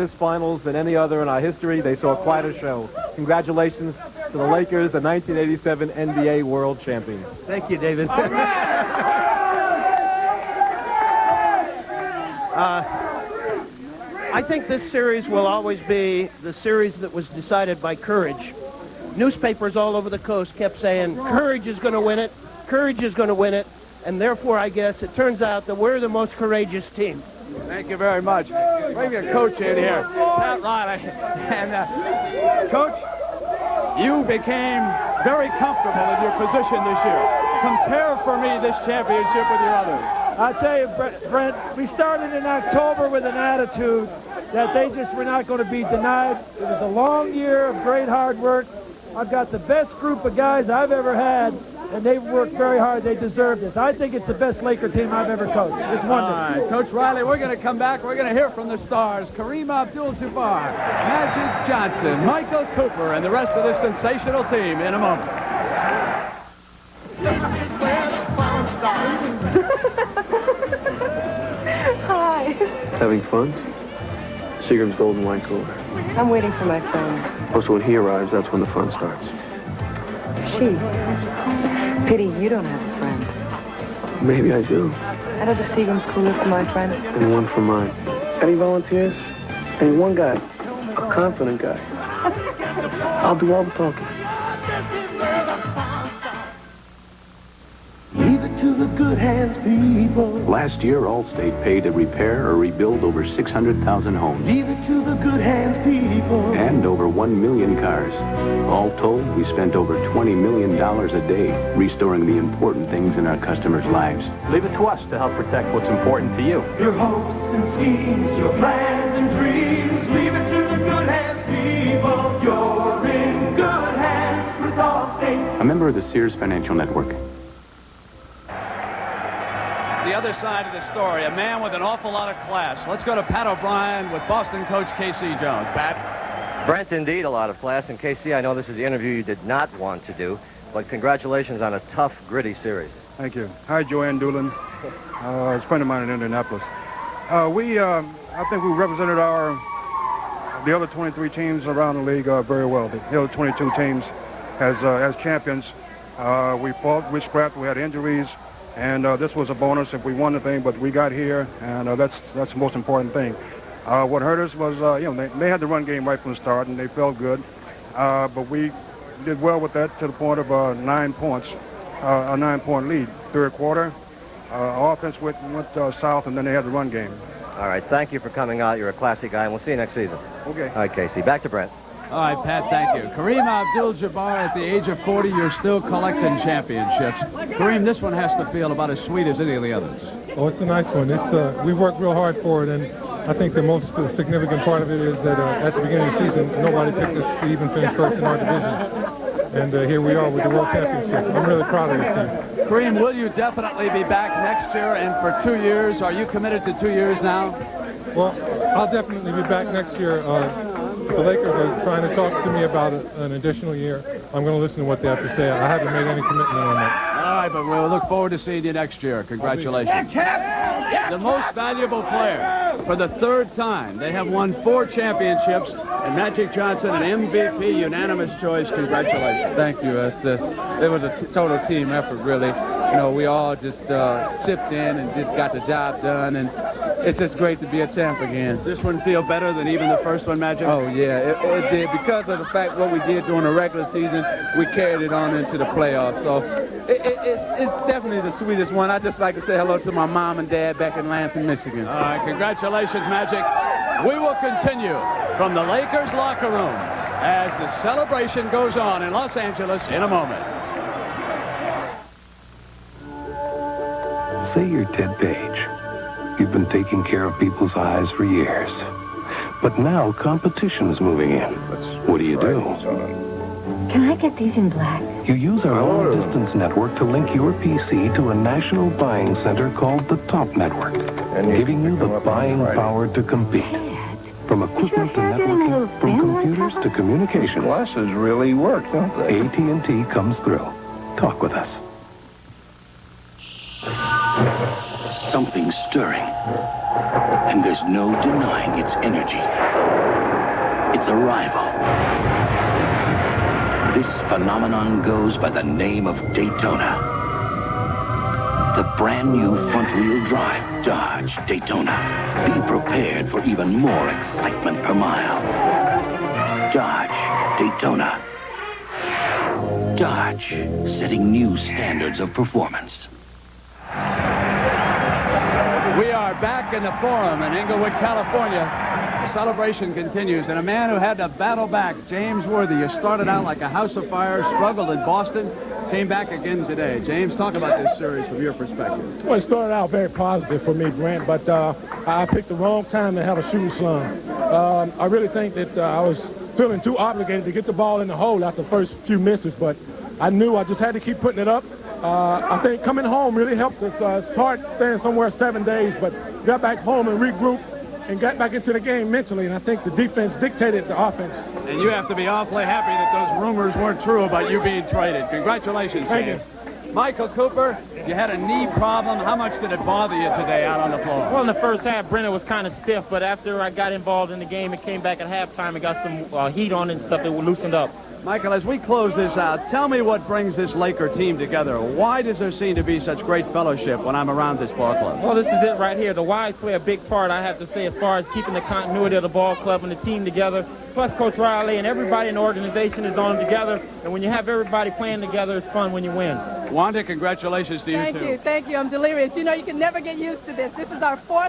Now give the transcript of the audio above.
this finals than any other in our history. They saw quite a show. Congratulations to the Lakers, the 1987 NBA World Champions. Thank you, David. I think this series will always be the series that was decided by courage. Newspapers all over the coast kept saying, courage is going to win it, courage is going to win it, and therefore I guess it turns out that we're the most courageous team. Thank you very much. Bring your coach in here, Pat Riley. And Coach, you became very comfortable in your position this year. Compare for me this championship with your others. I'll tell you, Brent, we started in October with an attitude that they just were not going to be denied. It was a long year of great hard work. I've got the best group of guys I've ever had, and they've worked very hard. They deserve this. I think it's the best Laker team I've ever coached. It's wonderful. All right, Coach Riley, we're going to come back. We're going to hear from the stars, Kareem Abdul-Jabbar, Magic Johnson, Michael Cooper, and the rest of this sensational team in a moment. Hi. Having fun? Seagram's Golden Wine Cooler. I'm waiting for my friend. Also, when he arrives, that's when the fun starts. She. Pity you don't have a friend. Maybe I do. Another Seagram's cooler for my friend. And one for mine. Any volunteers? And one guy. A confident guy. I'll do all the talking. Leave it to the good hands, people. Last year, Allstate paid to repair or rebuild over 600,000 homes. Leave it to the good hands, people. And over 1 million cars. All told, we spent over $20 million a day restoring the important things in our customers' lives. Leave it to us to help protect what's important to you. Your hopes and schemes, your plans and dreams. Leave it to the good hands, people. You're in good hands with Allstate. A member of the Sears Financial Network. The other side of the story, a man with an awful lot of class. Let's go to Pat O'Brien with Boston coach K.C. Jones. Pat? Brent, indeed, a lot of class. And K.C., I know this is the interview you did not want to do, but congratulations on a tough, gritty series. Thank you. Hi, Joanne Doolin. It's a friend of mine in Indianapolis. I think we represented the other 23 teams around the league very well. The other 22 teams as champions. We fought, we scrapped, we had injuries. And this was a bonus if we won the thing, but we got here, and that's the most important thing. What hurt us was, they had the run game right from the start, and they felt good. But we did well with that to the point of 9 points, a 9-point lead. Third quarter, offense went south, and then they had the run game. All right, thank you for coming out. You're a classy guy, and we'll see you next season. Okay. All right, Casey, back to Brent. All right, Pat, thank you. Kareem Abdul-Jabbar, at the age of 40, you're still collecting championships. Kareem, this one has to feel about as sweet as any of the others. Oh, it's a nice one. We worked real hard for it, and I think the most significant part of it is that at the beginning of the season, nobody picked us to even finish first in our division. And here we are with the World Championship. I'm really proud of this team. Kareem, will you definitely be back next year and for 2 years? Are you committed to 2 years now? Well, I'll definitely be back next year. The Lakers are trying to talk to me about an additional year. I'm going to listen to what they have to say. I haven't made any commitment on that. All right, but we'll look forward to seeing you next year. Congratulations. The most valuable player for the third time. They have won 4 championships, and Magic Johnson, an MVP, unanimous choice. Congratulations. Thank you. It was a total team effort, really. We all just chipped in and just got the job done, and it's just great to be a champ again. Does this one feel better than even the first one, Magic? Oh, yeah, it did. Because of the fact what we did during the regular season, we carried it on into the playoffs. So it's definitely the sweetest one. I just like to say hello to my mom and dad back in Lansing, Michigan. All right, congratulations, Magic. We will continue from the Lakers locker room as the celebration goes on in Los Angeles in a moment. Say you're Ted Page. You've been taking care of people's eyes for years. But now competition is moving in. What do? Can I get these in black? You use our long-distance network to link your PC to a national buying center called the Top Network, giving you the buying power to compete. From equipment to networking, from computers to communications. Glasses really work, don't they? AT&T comes through. Talk with us. something stirring. And there's no denying its energy. Its arrival. This phenomenon goes by the name of Daytona. The brand new front-wheel drive Dodge Daytona. Be prepared for even more excitement per mile. Dodge Daytona. Dodge, setting new standards of performance. We are back in the Forum in Inglewood, California. The celebration continues, and a man who had to battle back, James Worthy, you started out like a house of fire, struggled in Boston, came back again today. James, talk about this series from your perspective. Well, it started out very positive for me, Brent, but I picked the wrong time to have a shooting slump. I really think that I was feeling too obligated to get the ball in the hole after the first few misses, but I knew I just had to keep putting it up. I think coming home really helped us. It's hard staying somewhere 7 days, but got back home and regrouped and got back into the game mentally, and I think the defense dictated the offense. And you have to be awfully happy that those rumors weren't true about you being traded. Congratulations, Thank James. Michael Cooper, you had a knee problem. How much did it bother you today out on the floor? Well, in the first half, Brennan was kind of stiff, but after I got involved in the game and came back at halftime and got some heat on it and stuff, it loosened up. Michael, as we close this out, tell me what brings this Laker team together. Why does there seem to be such great fellowship when I'm around this ball club? Well, this is it right here. The wives play a big part, I have to say, as far as keeping the continuity of the ball club and the team together. Plus, Coach Riley and everybody in the organization is on together. And when you have everybody playing together, it's fun when you win. Wanda, congratulations to you, too. Thank you. I'm delirious. You know, you can never get used to this. This is our 4th